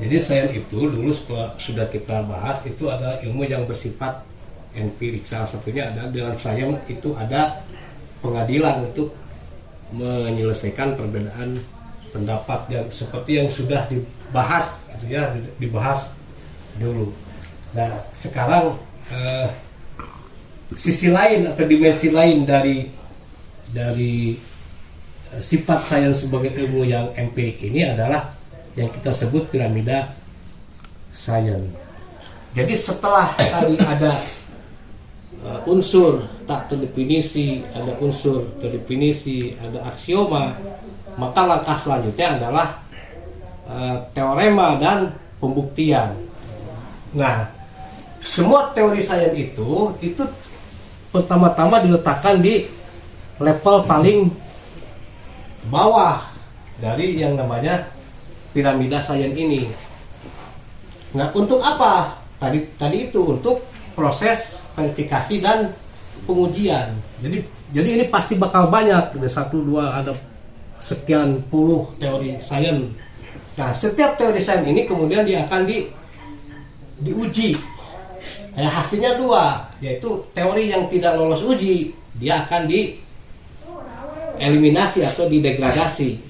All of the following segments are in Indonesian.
Jadi sains itu dulu sudah kita bahas, itu ada ilmu yang bersifat empirik. Salah satunya ada dalam sains itu ada pengadilan untuk menyelesaikan perbedaan pendapat yang seperti yang sudah dibahas, gitu ya, dibahas dulu. Nah sekarang sisi lain atau dimensi lain dari sifat sains sebagai ilmu yang empirik ini adalah yang kita sebut piramida sains. Jadi setelah tadi ada unsur tak terdefinisi, ada unsur terdefinisi, ada aksioma, maka langkah selanjutnya adalah teorema dan pembuktian. Nah, semua teori sains itu pertama-tama diletakkan di level paling bawah dari yang namanya piramida sains ini. Nah, untuk apa? Tadi itu untuk proses verifikasi dan pengujian. Jadi ini pasti bakal banyak, ada 1, 2, ada sekian puluh teori sains. Nah, setiap teori sains ini kemudian dia akan diuji. Nah, hasilnya 2, yaitu teori yang tidak lolos uji, dia akan dieliminasi atau didegradasi.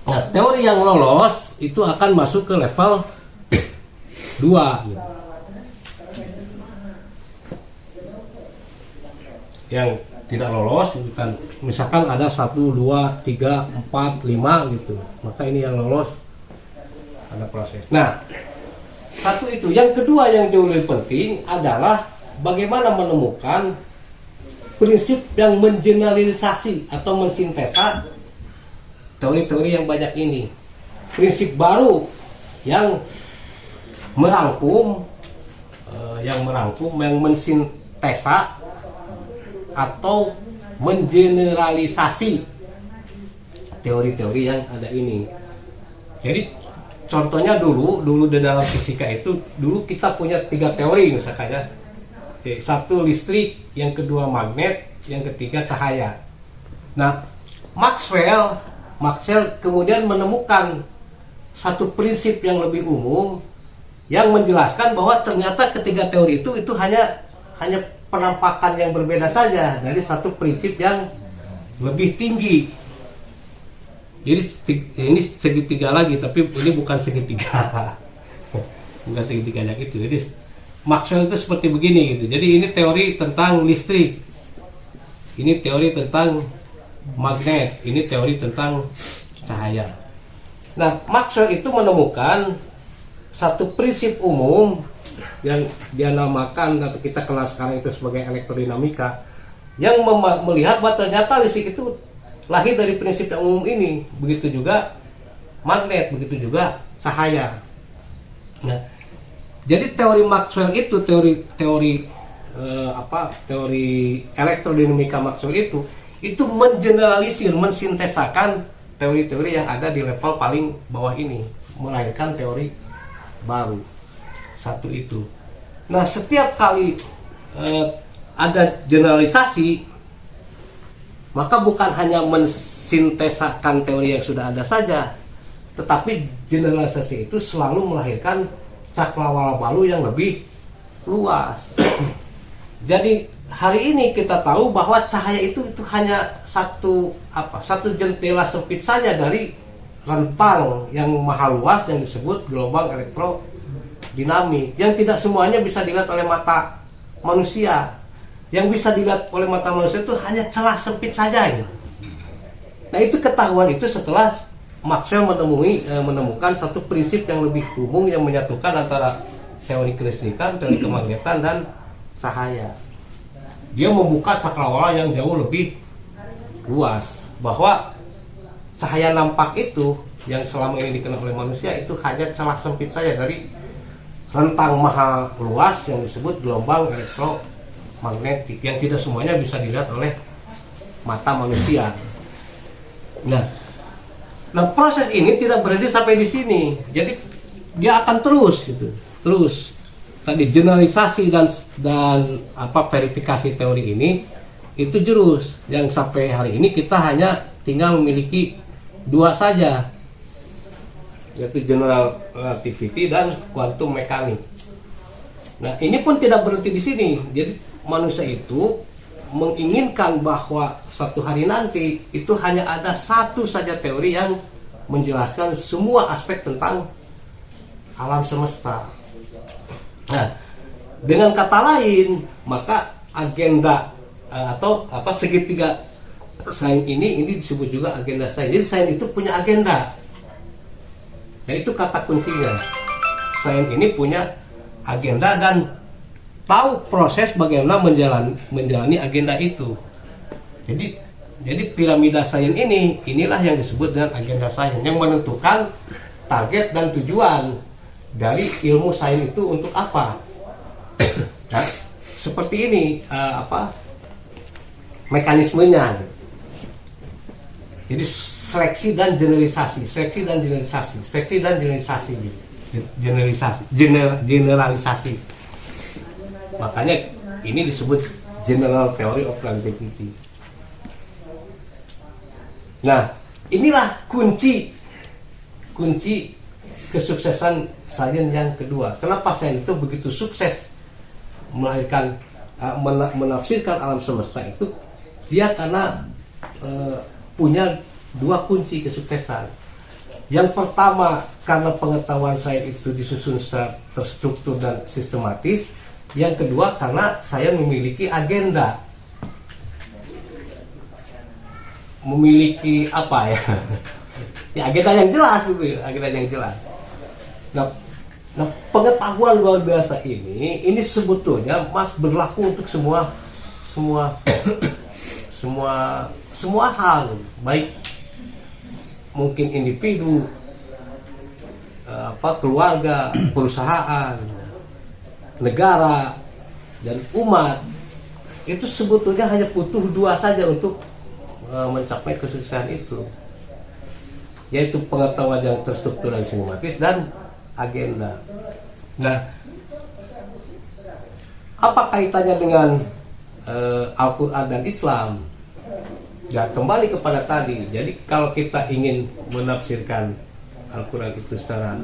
Nah, teori yang lolos itu akan masuk ke level 2 gitu. Yang tidak lolos itu kan misalkan ada 1, 2, 3, 4, 5 gitu. Maka ini yang lolos, ada proses. Nah, satu itu. Yang kedua yang jauh lebih penting adalah bagaimana menemukan prinsip yang mengeneralisasi atau mensintesa teori-teori yang banyak ini. Prinsip baru yang merangkum, yang mensintesa atau mengeneralisasi teori-teori yang ada ini. Jadi contohnya dulu di dalam fisika itu dulu kita punya 3 teori misalkan ya. 1 listrik, yang kedua magnet, yang ketiga cahaya. Nah, Maxwell kemudian menemukan satu prinsip yang lebih umum yang menjelaskan bahwa ternyata ketiga teori itu hanya penampakan yang berbeda saja dari satu prinsip yang lebih tinggi. Jadi ini segitiga lagi, tapi ini bukan segitiga. Bukan segitiga yang itu. Jadi Maxwell itu seperti begini gitu. Jadi ini teori tentang listrik. Ini teori tentang magnet, ini teori tentang cahaya. Nah, Maxwell itu menemukan satu prinsip umum yang dia namakan atau kita kenal sekarang itu sebagai elektrodinamika, yang melihat bahwa ternyata listrik itu lahir dari prinsip yang umum ini. Begitu juga magnet, begitu juga cahaya. Nah, jadi teori Maxwell itu teori elektrodinamika Maxwell itu mengeneralisir, mensintesakan teori-teori yang ada di level paling bawah ini, melahirkan teori baru. Satu itu. Nah, setiap kali ada generalisasi, maka bukan hanya mensintesakan teori yang sudah ada saja, tetapi generalisasi itu selalu melahirkan cakrawala baru yang lebih luas. Jadi hari ini kita tahu bahwa cahaya itu hanya satu jendela sempit saja dari rentang yang maha luas yang disebut gelombang elektrodinamik, yang tidak semuanya bisa dilihat oleh mata manusia. Yang bisa dilihat oleh mata manusia itu hanya celah sempit saja gitu. Nah, itu ketahuan itu setelah Maxwell menemukan satu prinsip yang lebih umum yang menyatukan antara teori kelistrikan, teori kemagnetan, dan cahaya. Dia membuka cakrawala yang jauh lebih luas, bahwa cahaya nampak itu yang selama ini dikenal oleh manusia itu hanya celah sempit saja dari rentang maha luas yang disebut gelombang elektromagnetik, yang tidak semuanya bisa dilihat oleh mata manusia. Nah, proses ini tidak berhenti sampai di sini. Jadi dia akan terus tadi generalisasi dan apa verifikasi teori ini itu jurus yang sampai hari ini kita hanya tinggal memiliki dua saja, yaitu general relativity dan quantum mechanics. Nah, ini pun tidak berhenti di sini. Jadi manusia itu menginginkan bahwa suatu hari nanti itu hanya ada satu saja teori yang menjelaskan semua aspek tentang alam semesta. Nah, dengan kata lain, maka agenda atau apa segitiga sains ini disebut juga agenda sains. Jadi sains itu punya agenda. Nah, itu kata kuncinya. Sains ini punya agenda dan tahu proses bagaimana menjalani agenda itu. Jadi piramida sains inilah yang disebut dengan agenda sains yang menentukan target dan tujuan dari ilmu sains itu untuk apa. Nah, seperti ini mekanismenya. Jadi seleksi dan generalisasi, generalisasi. Makanya ini disebut general theory of relativity. Nah, inilah kunci kesuksesan sains yang kedua. Kenapa sains itu begitu sukses melahirkan menafsirkan alam semesta itu? Dia karena punya dua kunci kesuksesan. Yang pertama, karena pengetahuan saya itu disusun secara terstruktur dan sistematis. Yang kedua, karena saya memiliki agenda. Memiliki apa ya? Ya, agenda yang jelas gitu ya, agenda yang jelas. Nah, pengetahuan luar biasa ini sebetulnya berlaku untuk semua hal, baik mungkin individu, keluarga, perusahaan, negara, dan umat. Itu sebetulnya hanya butuh dua saja untuk mencapai kesuksesan itu, yaitu pengetahuan yang terstruktur dan sistematis dan agenda. Nah, apa kaitannya dengan Al-Quran dan Islam? Ya, kembali kepada tadi. Jadi kalau kita ingin menafsirkan Al-Quran itu secara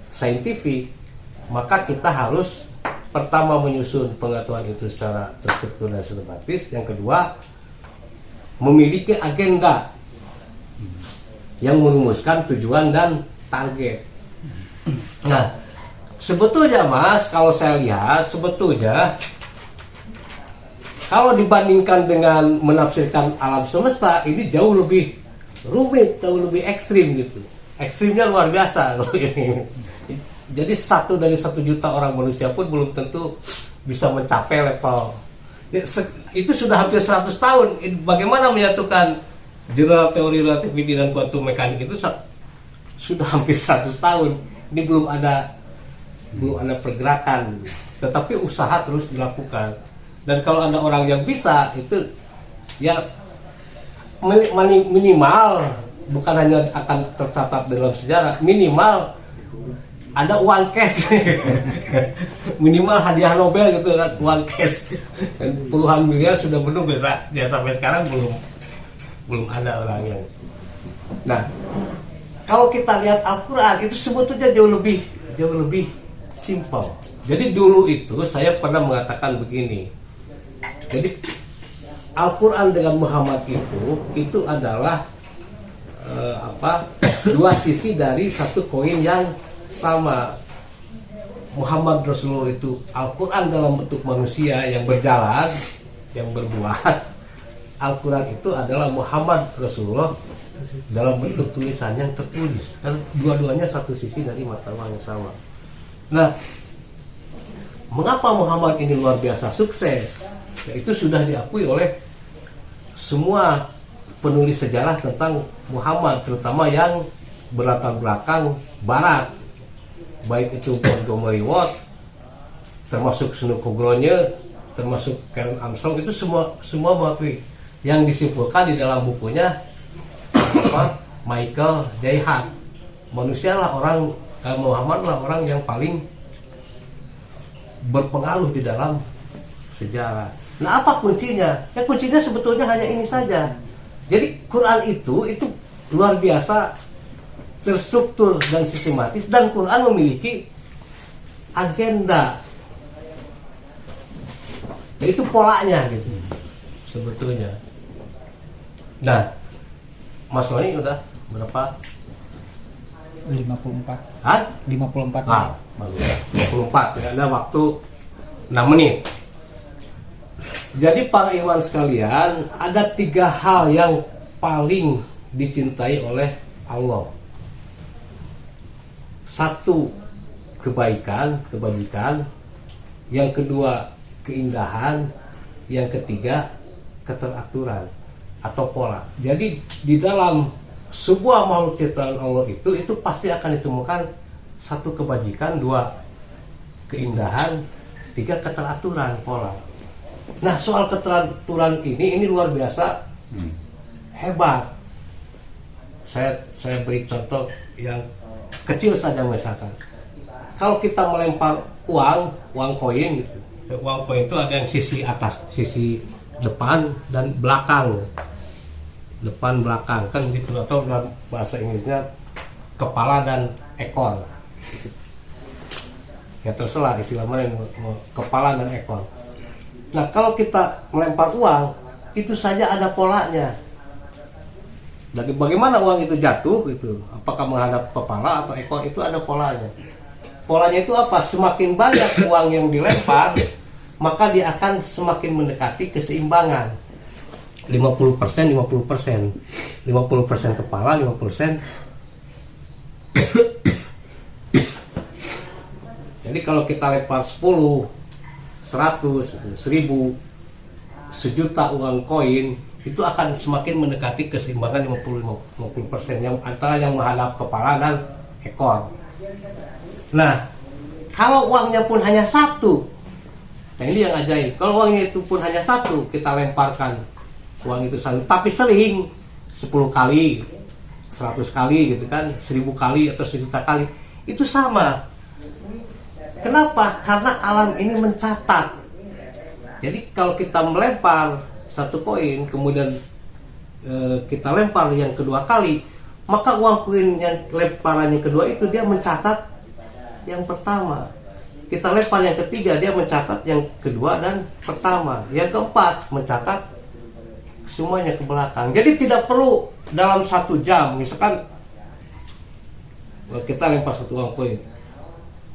saintifik, maka kita harus pertama menyusun pengetahuan itu secara terstruktur dan sistematis. Yang kedua, memiliki agenda yang merumuskan tujuan dan target. Nah, sebetulnya Mas, kalau saya lihat sebetulnya kalau dibandingkan dengan menafsirkan alam semesta, ini jauh lebih rumit, jauh lebih ekstrim gitu. Ekstrimnya luar biasa. Jadi 1 dari 1 juta orang manusia pun belum tentu bisa mencapai level. Itu sudah hampir 100 tahun. Bagaimana menyatukan general teori relativity dan quantum mechanics itu sudah hampir 100 tahun. Ini belum ada pergerakan. Tetapi usaha terus dilakukan. Dan kalau ada orang yang bisa, itu ya minimal, bukan hanya akan tercatat dalam sejarah, minimal ada uang cash. Minimal hadiah Nobel gitu kan, uang cash. Dan puluhan miliar sudah menunggu. Ya sampai sekarang belum ada orang yang. Nah, kalau kita lihat Al-Quran itu sebetulnya jauh lebih simpel. Jadi dulu itu saya pernah mengatakan begini. Jadi Al-Quran dengan Muhammad itu adalah dua sisi dari satu koin yang sama. Muhammad Rasulullah itu Al-Quran dalam bentuk manusia yang berjalan, yang berbuat. Al-Quran itu adalah Muhammad Rasulullah dalam bentuk tulisan yang tertulis. Dan dua-duanya satu sisi dari mata uang yang sama. Nah, mengapa Muhammad ini luar biasa sukses? Ya, itu sudah diakui oleh semua penulis sejarah tentang Muhammad, terutama yang berlatar belakang Barat, baik itu Montgomery Ward, termasuk Snugglebronje, termasuk Karen Armstrong, itu semua mengakui. Yang disimpulkan di dalam bukunya Michael J. Hart, Muhammad lah orang yang paling berpengaruh di dalam sejarah. Nah, apa kuncinya? Ya kuncinya sebetulnya hanya ini saja. Jadi Quran itu luar biasa terstruktur dan sistematis, dan Quran memiliki agenda. Jadi itu polanya gitu sebetulnya. Nah, Mas Sony udah berapa? 54. Hah? 54 Ah, baru ya. 24. Ada waktu 6 menit. Jadi para ikhwan sekalian, ada 3 hal yang paling dicintai oleh Allah. 1, kebaikan, kebajikan. Yang kedua, keindahan. Yang ketiga, keteraturan atau pola. Jadi di dalam sebuah makhluk ciptaan Allah itu pasti akan ditemukan 1 kebajikan, 2 keindahan, 3 keteraturan, pola. Nah, soal keteraturan ini luar biasa hebat. Saya beri contoh yang kecil saja misalkan. Kalau kita melempar uang koin gitu. Uang koin itu ada yang sisi atas, sisi depan dan belakang. Depan belakang kan gitu, atau dalam bahasa Inggrisnya kepala dan ekor. Ya terserah istilah mana, kepala dan ekor. Nah, kalau kita melempar uang, itu saja ada polanya. Dari bagaimana uang itu jatuh gitu, apakah menghadap kepala atau ekor, itu ada polanya. Polanya itu apa? Semakin banyak uang yang dilempar, maka dia akan semakin mendekati keseimbangan. 50%, 50%. 50% kepala, 50%. Jadi kalau kita lempar 10, 100, 1000, sejuta uang koin, itu akan semakin mendekati keseimbangan 50% yang antara yang menghadap kepala dan ekor. Nah, kalau uangnya pun hanya 1, nah ini yang ajaib. Kalau uangnya itu pun hanya 1, kita lemparkan uang itu 1, tapi sering 10 kali, 100 kali gitu kan, 1000 kali atau 1.000.000 kali, itu sama. Kenapa? Karena alam ini mencatat. Jadi kalau kita melempar 1 koin, kemudian kita lempar yang kedua kali, maka uang koin yang lemparan yang kedua itu dia mencatat yang pertama. Kita lempar yang ketiga, dia mencatat yang kedua dan pertama. Yang keempat mencatat semuanya ke belakang. Jadi tidak perlu dalam 1 jam, misalkan kita lempar 1 uang koin,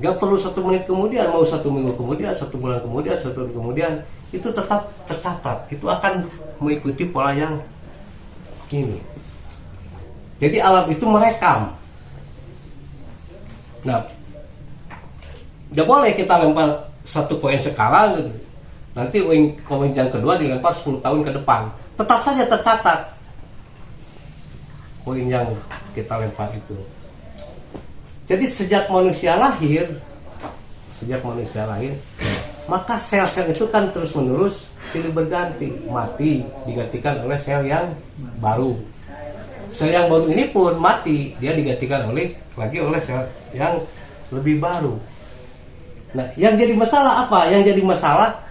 gak perlu 1 menit kemudian, mau 1 minggu kemudian, 1 bulan kemudian, 1 tahun kemudian, itu tetap tercatat. Itu akan mengikuti pola yang ini. Jadi alam itu merekam. Nah, gak boleh kita lempar 1 koin sekarang gitu, nanti koin yang kedua dilempar 10 tahun ke depan, tetap saja tercatat koin yang kita lempar itu. Jadi sejak manusia lahir, maka sel-sel itu kan terus-menerus silih berganti, mati digantikan oleh sel yang baru. Sel yang baru ini pun mati, dia digantikan oleh sel yang lebih baru. Nah, yang jadi masalah apa? Yang jadi masalah,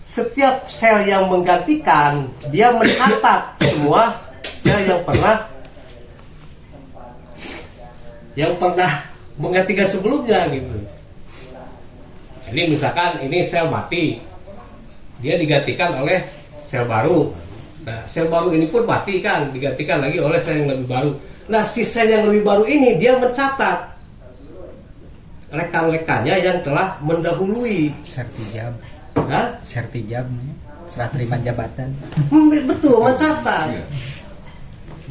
setiap sel yang menggantikan, dia mencatat semua sel yang pernah menggantikan sebelumnya gitu. Jadi misalkan ini sel mati, dia digantikan oleh sel baru. Nah, sel baru ini pun mati kan, digantikan lagi oleh sel yang lebih baru. Nah, si sel yang lebih baru ini dia mencatat rekan-rekannya yang telah mendahului. Sertijab. Hah? Sertijab, serah terima jabatan. Betul, mencatat.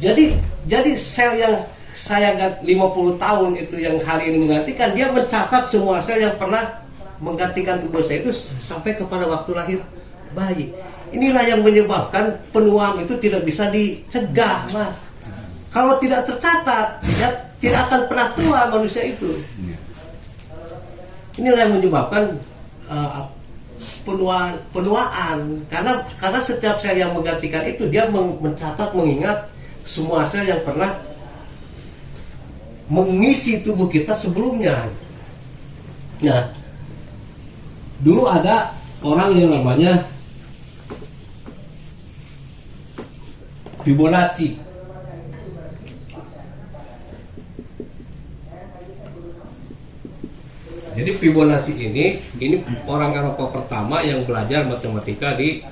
Jadi sel yang saya 50 tahun itu yang hari ini menggantikan, dia mencatat semua sel yang pernah menggantikan tubuh saya itu sampai kepada waktu lahir bayi. Inilah yang menyebabkan penuaan itu tidak bisa dicegah, Mas. Kalau tidak tercatat, ya tidak akan pernah tua manusia itu. Inilah yang menyebabkan penuaan karena setiap sel yang menggantikan itu dia mencatat, mengingat semua sel yang pernah mengisi tubuh kita sebelumnya. Nah, dulu ada orang yang namanya Fibonacci. Jadi Fibonacci ini orang Eropa pertama yang belajar matematika di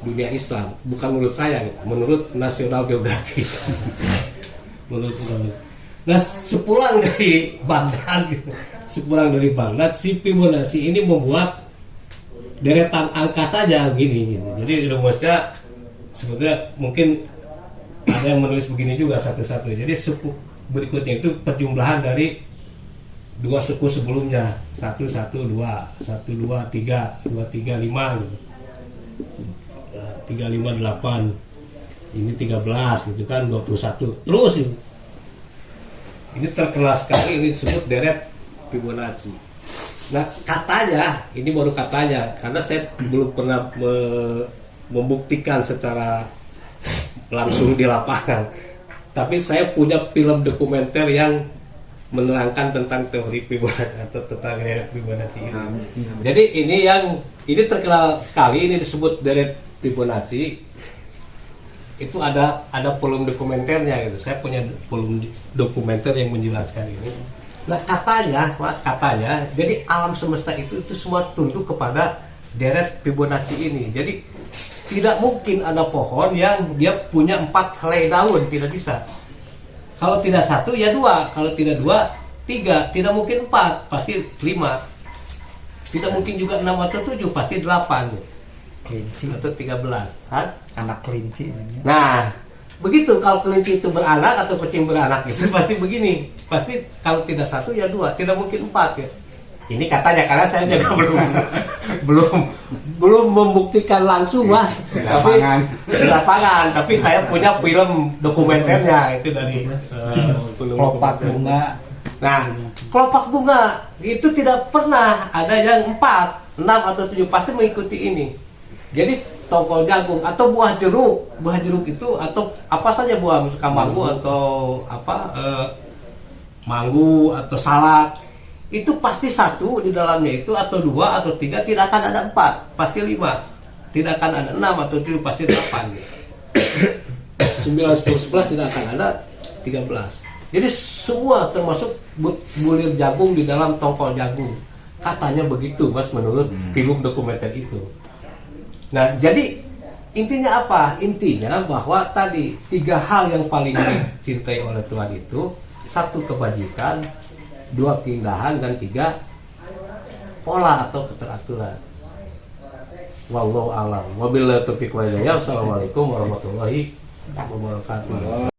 dunia Islam. Bukan menurut saya, menurut National Geographic. Nah, sepulang dari Baghdad, si Fibonacci ini membuat deretan angka saja begini gitu. Jadi rumusnya sebetulnya mungkin ada yang menulis begini juga satu-satu. Jadi suku berikutnya itu perjumlahan dari dua suku sebelumnya, 1 1 2 1 2 3 2 3 5 gitu. 3 5 8 ini 13 gitu kan, 21 terus gitu. Ini terkenal sekali, ini disebut deret Fibonacci. Nah, katanya, ini baru katanya, karena saya belum pernah membuktikan secara langsung di lapangan. Tapi saya punya film dokumenter yang menerangkan tentang teori Fibonacci atau tentang deret Fibonacci ini. Jadi ini terkenal sekali, ini disebut deret Fibonacci. Itu ada volume dokumenternya gitu. Saya punya volume dokumenter yang menjelaskan ini. Nah, katanya, jadi alam semesta itu semua tunduk kepada deret Fibonacci ini. Jadi tidak mungkin ada pohon yang dia punya 4 helai daun, tidak bisa. Kalau tidak 1 ya 2, kalau tidak 2 3, tidak mungkin 4, pasti 5. Tidak mungkin juga 6 atau 7, pasti 8 Kelinci atau 13. Hah? anak kelinci ini. Nah, begitu kalau kelinci itu beranak atau kucing beranak itu pasti begini. Pasti kalau tidak 1 ya 2, tidak mungkin 4 ya. Ini katanya, karena saya juga belum membuktikan langsung, Mas. Di lapangan. Tapi saya punya film dokumenternya itu dari Kelopak bunga. Nah, kelopak bunga itu tidak pernah ada yang 4, 6 atau 7, pasti mengikuti ini. Jadi tongkol jagung atau buah jeruk itu atau apa saja buah, misalkan manggu atau manggu atau salak, itu pasti 1 di dalamnya itu, atau 2 atau 3, tidak akan ada 4, pasti 5, tidak akan ada 6 atau 7, pasti 8. 9, 10, 11 tidak akan ada 13. Jadi semua termasuk bulir jagung di dalam tongkol jagung. Katanya begitu, Mas, menurut film dokumenter itu. Nah, jadi intinya apa? Intinya bahwa tadi 3 hal yang paling dicintai oleh Tuhan itu, 1 kebajikan, 2 keindahan, dan 3 pola atau keteraturan. Wallahu a'lam. Wabillahi taufiq wal hidayah. Wassalamualaikum warahmatullahi wabarakatuh.